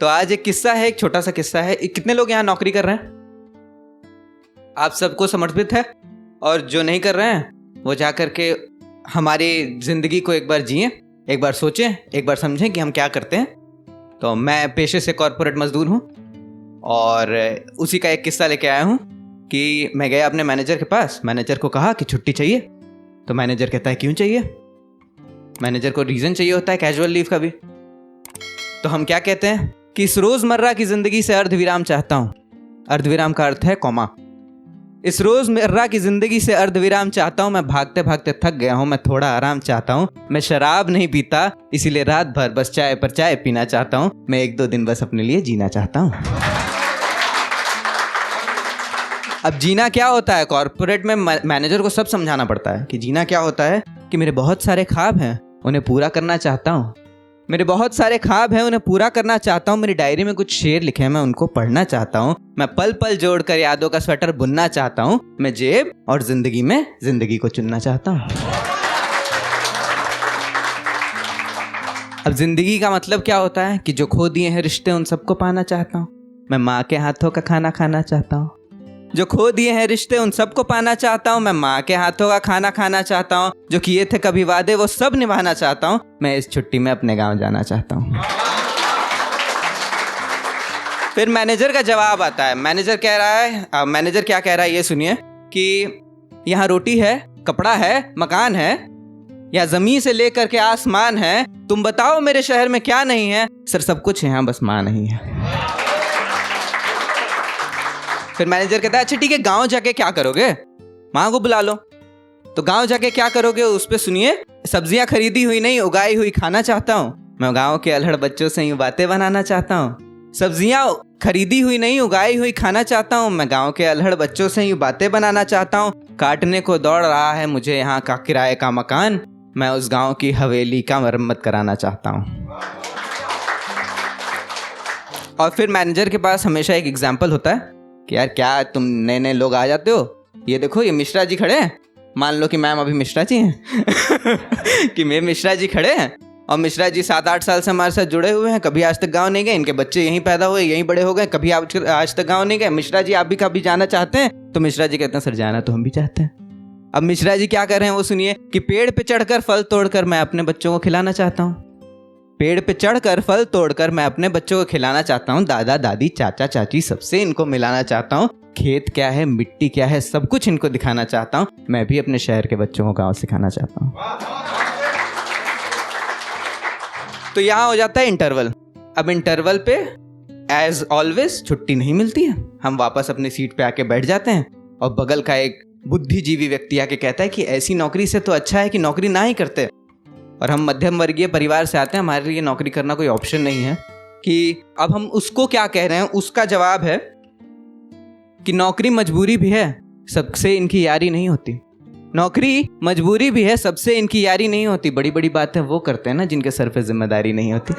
तो आज एक किस्सा है, एक छोटा सा किस्सा है। कितने लोग यहाँ नौकरी कर रहे हैं? आप सबको समर्पित है। और जो नहीं कर रहे हैं वो जा कर के हमारी ज़िंदगी को एक बार जिएं, एक बार सोचें, एक बार समझें कि हम क्या करते हैं। तो मैं पेशे से कॉर्पोरेट मजदूर हूँ और उसी का एक किस्सा लेके आया हूँ कि मैं गया अपने मैनेजर के पास। मैनेजर को कहा कि छुट्टी चाहिए। तो मैनेजर कहता है क्यों चाहिए? मैनेजर को रीज़न चाहिए होता है कैजुअल लीव का भी। तो हम क्या कहते हैं कि इस रोज़मर्रा की ज़िंदगी से अर्धविराम चाहता हूँ। अर्धविराम का अर्थ है कॉमा। इस रोज़मर्रा की ज़िंदगी से अर्धविराम चाहता हूँ। मैं भागते भागते थक गया हूँ, मैं थोड़ा आराम चाहता हूँ। मैं शराब नहीं पीता, इसीलिए रात भर बस चाय पर चाय पीना चाहता हूँ। मैं 1-2 दिन बस अपने लिए जीना चाहता हूँ। अब जीना क्या होता है? कॉर्पोरेट में मैनेजर को सब समझाना पड़ता है कि जीना क्या होता है। कि मेरे बहुत सारे ख्वाब हैं, उन्हें पूरा करना चाहता हूँ। मेरे बहुत सारे ख्वाब हैं, उन्हें पूरा करना चाहता हूँ। मेरी डायरी में कुछ शेर लिखे हैं, मैं उनको पढ़ना चाहता हूँ। मैं पल पल जोड़कर यादों का स्वेटर बुनना चाहता हूँ। मैं जेब और जिंदगी में जिंदगी को चुनना चाहता हूँ। अब जिंदगी का मतलब क्या होता है कि जो खो दिए हैं रिश्ते, उन सबको पाना चाहता हूँ। मैं माँ के हाथों का खाना खाना चाहता हूँ। जो खो दिए हैं रिश्ते, उन सबको पाना चाहता हूँ। मैं माँ के हाथों का खाना खाना चाहता हूँ। जो किए थे कभी वादे, वो सब निभाना चाहता हूँ। मैं इस छुट्टी में अपने गांव जाना चाहता हूँ। फिर मैनेजर का जवाब आता है। मैनेजर कह रहा है, मैनेजर क्या कह रहा है ये सुनिए कि यहाँ रोटी है, कपड़ा है, मकान है, या जमीन से लेकर के आसमान है। तुम बताओ मेरे शहर में क्या नहीं है? सर सब कुछ है, यहाँ बस माँ नहीं है। फिर मैनेजर कहता है अच्छा ठीक है, गांव जाके क्या करोगे? माँ को बुला लो। तो गांव जाके क्या करोगे उस पे सुनिए। सब्जियां खरीदी हुई नहीं, उगाई हुई खाना चाहता हूँ। मैं गांव के अल्हड़ बच्चों से यूं बातें बनाना चाहता हूँ। सब्जियां खरीदी हुई नहीं, उगाई हुई खाना चाहता हूँ। मैं गांव के अल्हड़ बच्चों से यूं बातें बनाना चाहता हूँ। काटने को दौड़ रहा है मुझे यहाँ का किराए का मकान। मैं उस गाँव की हवेली का मरम्मत कराना चाहता हूँ। और फिर मैनेजर के पास हमेशा एक एग्जाम्पल होता है कि यार क्या तुम नए नए लोग आ जाते हो, ये देखो ये मिश्रा जी खड़े हैं। मान लो कि मैम अभी मिश्रा जी हैं कि मैं मिश्रा जी खड़े हैं और मिश्रा जी 7-8 साल से हमारे साथ जुड़े हुए हैं। कभी आज तक गांव नहीं गए, इनके बच्चे यहीं पैदा हुए, यहीं बड़े हो गए, कभी आज तक गांव नहीं गए। मिश्रा जी आप भी कभी जाना चाहते हैं? तो मिश्रा जी कहते हैं सर जाना तो हम भी चाहते हैं। अब मिश्रा जी क्या कर रहे हैं वो सुनिए कि पेड़ पे चढ़कर फल तोड़कर मैं अपने बच्चों को खिलाना चाहता हूँ। पेड़ पे चढ़कर फल तोड़कर मैं अपने बच्चों को खिलाना चाहता हूँ। दादा दादी चाचा चाची सबसे इनको मिलाना चाहता हूँ। खेत क्या है, मिट्टी क्या है, सब कुछ इनको दिखाना चाहता हूँ। मैं भी अपने शहर के बच्चों को गाँव सिखाना चाहता हूँ। तो यहाँ हो जाता है इंटरवल। अब इंटरवल पे एज ऑलवेज छुट्टी नहीं मिलती है। हम वापस अपनी सीट पे आके बैठ जाते हैं और बगल का एक बुद्धिजीवी व्यक्ति आके कहता है कि ऐसी नौकरी से तो अच्छा है कि नौकरी ना ही करते। और हम मध्यम वर्गीय परिवार से आते हैं, हमारे लिए नौकरी करना कोई ऑप्शन नहीं है। कि अब हम उसको क्या कह रहे हैं? उसका जवाब है कि नौकरी मजबूरी भी है, सबसे इनकी यारी नहीं होती। नौकरी मजबूरी भी है, सबसे इनकी यारी नहीं होती। बड़ी बड़ी बातें वो करते हैं ना जिनके सर पे जिम्मेदारी नहीं होती।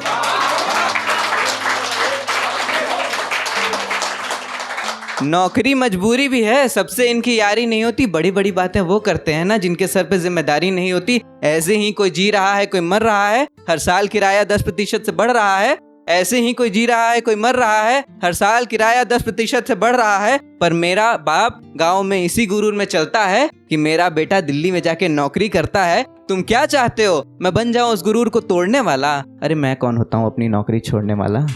नौकरी मजबूरी भी है, सबसे इनकी यारी नहीं होती। बड़ी बड़ी बातें वो करते हैं ना जिनके सर पे जिम्मेदारी नहीं होती। ऐसे ही कोई जी रहा है, कोई मर रहा है। हर साल किराया 10% से बढ़ रहा है। ऐसे ही कोई जी रहा है, कोई मर रहा है। हर साल किराया 10% से बढ़ रहा है। पर मेरा बाप गांव में इसी गुरूर में चलता है कि मेरा बेटा दिल्ली में जाके नौकरी करता है। तुम क्या चाहते हो? मैं बन जाऊं उस गुरूर को तोड़ने वाला? अरे मैं कौन होता हूं अपनी नौकरी छोड़ने वाला?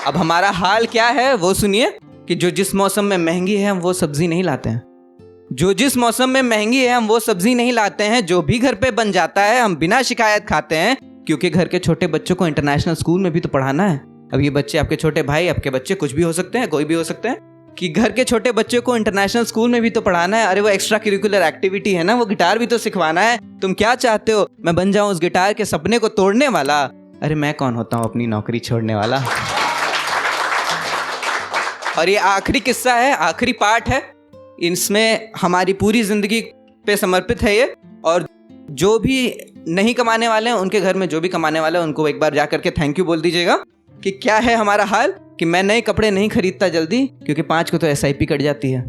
अब हमारा हाल क्या है वो सुनिए कि जो जिस मौसम में महंगी है हम वो सब्जी नहीं लाते हैं। जो जिस मौसम में महंगी है हम वो सब्जी नहीं लाते हैं। जो भी घर पे बन जाता है हम बिना शिकायत खाते हैं, क्योंकि घर के छोटे बच्चों को इंटरनेशनल स्कूल में भी तो पढ़ाना है। अब ये बच्चे आपके छोटे भाई, आपके बच्चे कुछ भी हो सकते हैं, कोई भी हो सकते हैं, कि घर के छोटे बच्चों को इंटरनेशनल स्कूल में भी तो पढ़ाना है। अरे वो एक्स्ट्रा करिकुलर एक्टिविटी है ना, वो गिटार भी तो सिखवाना है। तुम क्या चाहते हो? मैं बन जाऊं उस गिटार के सपने को तोड़ने वाला? अरे मैं कौन होता हूं अपनी नौकरी छोड़ने वाला? और ये आखिरी किस्सा है, आखिरी पार्ट है। इसमें हमारी पूरी जिंदगी पे समर्पित है ये। और जो भी नहीं कमाने वाले हैं, उनके घर में जो भी कमाने वाले हैं, उनको एक बार जा करके थैंक यू बोल दीजिएगा। कि क्या है हमारा हाल कि मैं नए कपड़े नहीं खरीदता जल्दी, क्योंकि 5 को तो SIP कट जाती है।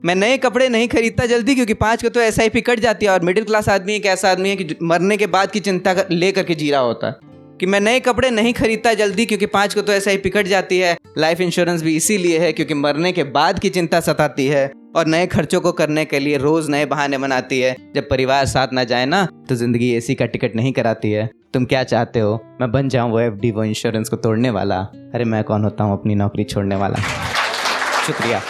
मैं नए कपड़े नहीं खरीदता जल्दी क्योंकि 5 को तो SIP कट जाती है। और मिडिल क्लास आदमी एक ऐसा आदमी है कि मरने के बाद की चिंता लेकर के जी रहा होता है कि मैं नए कपड़े नहीं खरीदता जल्दी क्योंकि 5 को तो SIP कट जाती है। लाइफ इंश्योरेंस भी इसीलिए है क्योंकि मरने के बाद की चिंता सताती है और नए खर्चों को करने के लिए रोज नए बहाने बनाती है। जब परिवार साथ ना जाए ना तो जिंदगी AC का टिकट नहीं कराती है। तुम क्या चाहते हो, मैं बन जाऊं वो FD, वो इंश्योरेंस को तोड़ने वाला? अरे मैं कौन होता हूँ अपनी नौकरी छोड़ने वाला। शुक्रिया।